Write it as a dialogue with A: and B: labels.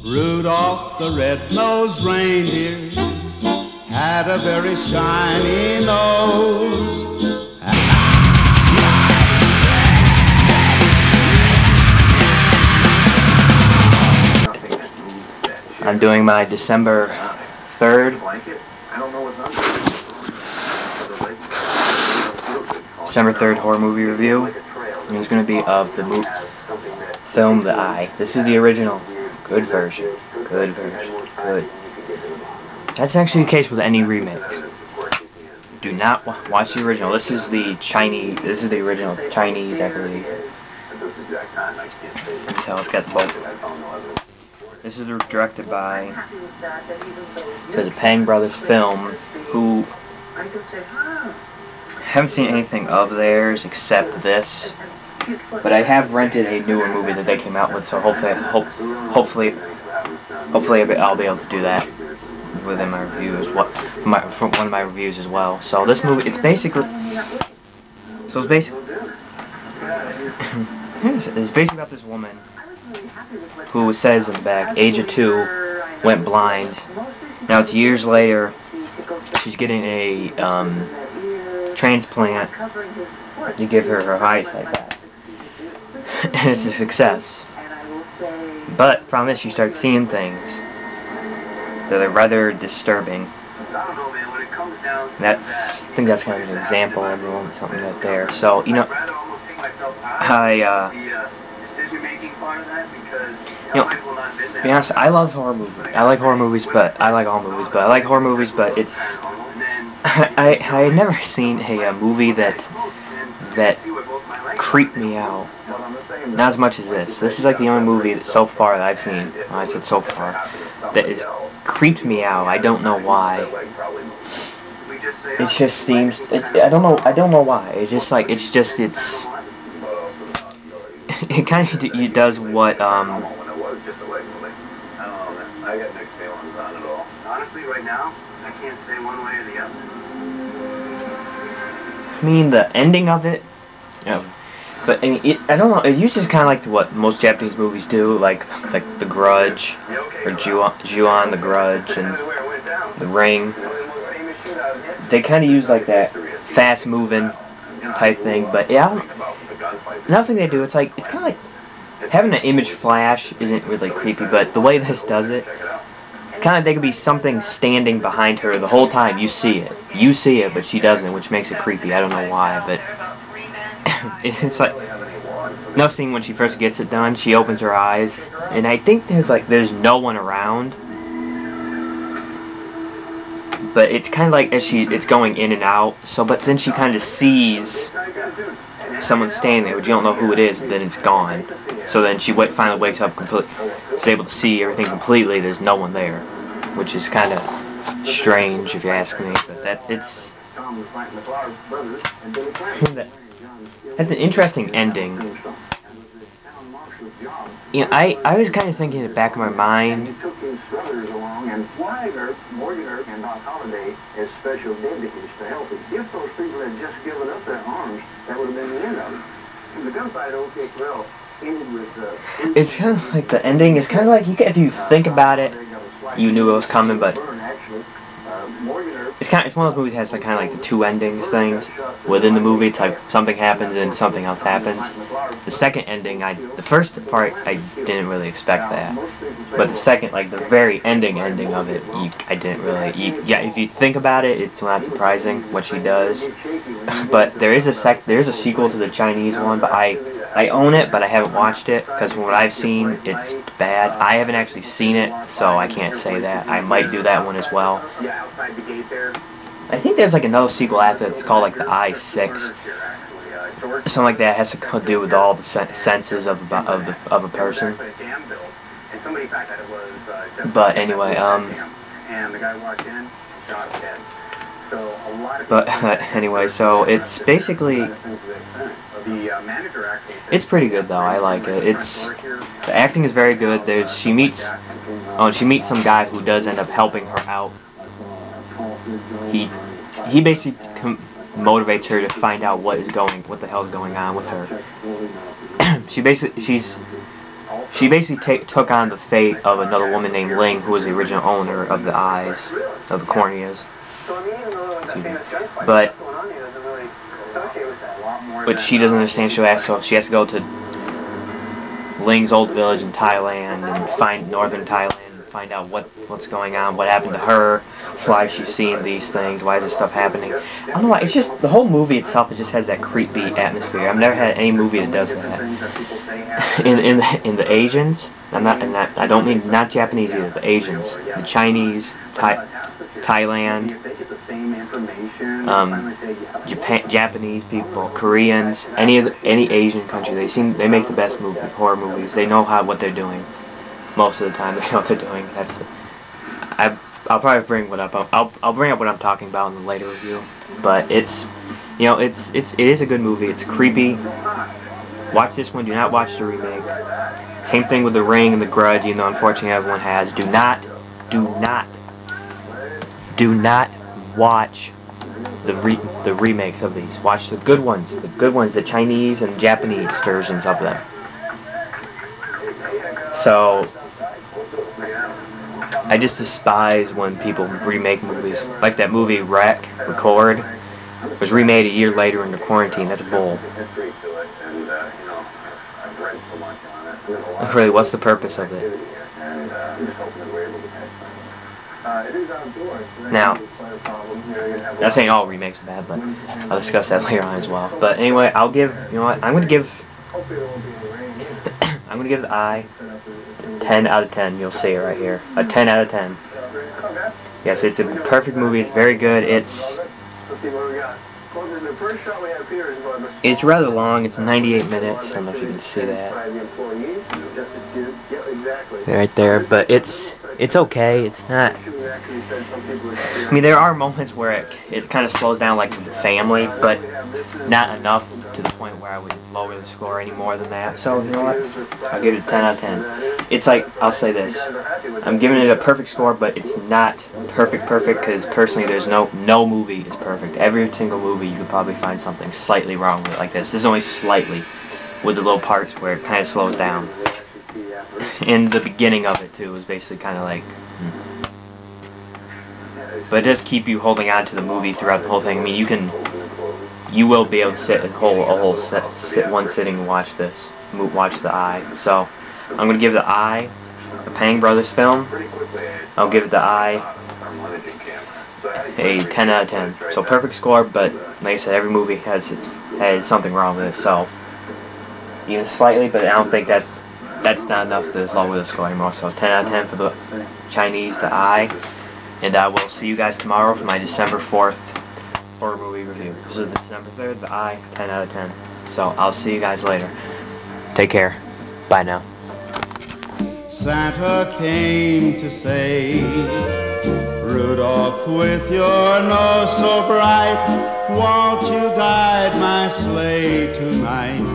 A: Rudolph the red-nosed reindeer had a very shiny nose.
B: I'm doing my December 3rd horror movie review, and it's going to be of the film The Eye. This is the original. Good version. Good version. Good. That's actually the case with any remakes. Do not watch the original. This is the Chinese. This is the original Chinese, I believe. You can tell it's got both. This is directed by, it says Pang Brothers Film, who haven't seen anything of theirs except this, but I have rented a newer movie that they came out with, so hopefully I'll be able to do that within my reviews, from one of my reviews as well. So this movie, it's basically about this woman who says in the back, age of 2, went blind. Now it's years later, she's getting a transplant to give her eyesight back. And it's a success. But the problem is she starts seeing things that are rather disturbing. I think that's kind of an example of something right there. So, you know, to be honest, I love horror movies. I like horror movies, but I like all movies. But I like horror movies, but it's I had never seen a movie that creeped me out. Not as much as this. This is like the only movie that so far that I've seen. I said so far that is creeped me out. I don't know why. It just seems. I don't know why. It's just like it's. It kind of does what
C: I got mixed feelings on it all. Honestly, right now, I can't say one way or the other.
B: I mean, the ending of it. But I mean, I don't know. It uses kind of like what most Japanese movies do, like The Grudge, or Ju-on, The Grudge, and The Ring. They kind of use like that fast-moving type thing. But yeah, another thing they do, it's kind of like having an image flash isn't really creepy, but the way this does it, kind of there could be something standing behind her the whole time. You see it, but she doesn't, which makes it creepy. I don't know why, but it's like no scene when she first gets it done. She opens her eyes, and I think there's no one around, but it's kind of like as it's going in and out. So, but then she kind of sees someone standing there, but you don't know who it is. But then it's gone. So then she finally wakes up completely, is able to see everything completely. There's no one there, which is kind of strange if you ask me. But that's an interesting ending. You know, I was kind of thinking in the back of my mind. It's kind of like the ending is kind of like if you think about it, you knew it was coming, but it's one of those movies that has kind of like the two endings things within the movie. It's like something happens and something else happens. The second ending, the first part I didn't really expect that, but the second, like the very ending of it, I didn't really. Yeah, if you think about it, it's not surprising what she does. But there is a sequel to the Chinese one, but I own it, but I haven't watched it because from what I've seen, it's bad. I haven't actually seen it, so I can't say that. I might do that one as well. I think there's like another sequel after it. It's called like The Eye 6. Something like that has to do with all the senses of a person. But anyway, so it's basically. It's pretty good though. I like it. The acting is very good. She meets some guy who does end up helping her out. He basically motivates her to find out what the hell is going on with her. she basically took on the fate of another woman named Ling, who was the original owner of the eyes, of the corneas. But she doesn't understand. So she has to go to Ling's old village in Thailand and find northern Thailand and find out what's going on, what happened to her, why she's seeing these things, why is this stuff happening. I don't know why. It's just the whole movie itself. It just has that creepy atmosphere. I've never had any movie that does that. In the Asians, I don't mean not Japanese either. The Asians, the Chinese, Thailand, Japanese people, Koreans, any Asian country, they make the best horror movies. They know what they're doing. Most of the time, they know what they're doing. I'll probably bring what up. I'll bring up what I'm talking about in the later review. But it is a good movie. It's creepy. Watch this one. Do not watch the remake. Same thing with The Ring and The Grudge. You know, unfortunately, everyone has. Do not watch the remakes of these. Watch the good ones. The Chinese and Japanese versions of them. So, I just despise when people remake movies. Like that movie Record was remade a year later in the quarantine. That's bull. Really, what's the purpose of it? Now, not saying all remakes are bad, but I'll discuss that later on as well. But anyway, I'm gonna give the Eye 10 out of 10. You'll see it right here. A 10 out of 10. Yes, it's a perfect movie. It's very good. It's rather long. It's 98 minutes. I don't know if you can see that. Right there. But it's okay. It's not. I mean, there are moments where it kind of slows down, like with the family, but not enough to the point where I would lower the score any more than that. So, you know what? I'll give it a 10 out of 10. It's like, I'll say this. I'm giving it a perfect score, but it's not perfect, because personally, there's no movie is perfect. Every single movie, you could probably find something slightly wrong with it like this. This is only slightly, with the little parts where it kind of slows down. And the beginning of it, too, is basically kind of like... But it does keep you holding on to the movie throughout the whole thing. I mean, you will be able to sit one sitting and watch this, watch The Eye. So, I'm going to give The Eye, the Pang Brothers film, I'll give The Eye a 10 out of 10. So, perfect score, but like I said, every movie has something wrong with it. So, even slightly, but I don't think that's not enough to lower the score anymore. So, 10 out of 10 for the Chinese, The Eye. And I will see you guys tomorrow for my December 4th horror movie review. This is December 3rd, The Eye, 10 out of 10. So, I'll see you guys later. Take care. Bye now.
A: Santa came to say, Rudolph, with your nose so bright, won't you guide my sleigh tonight?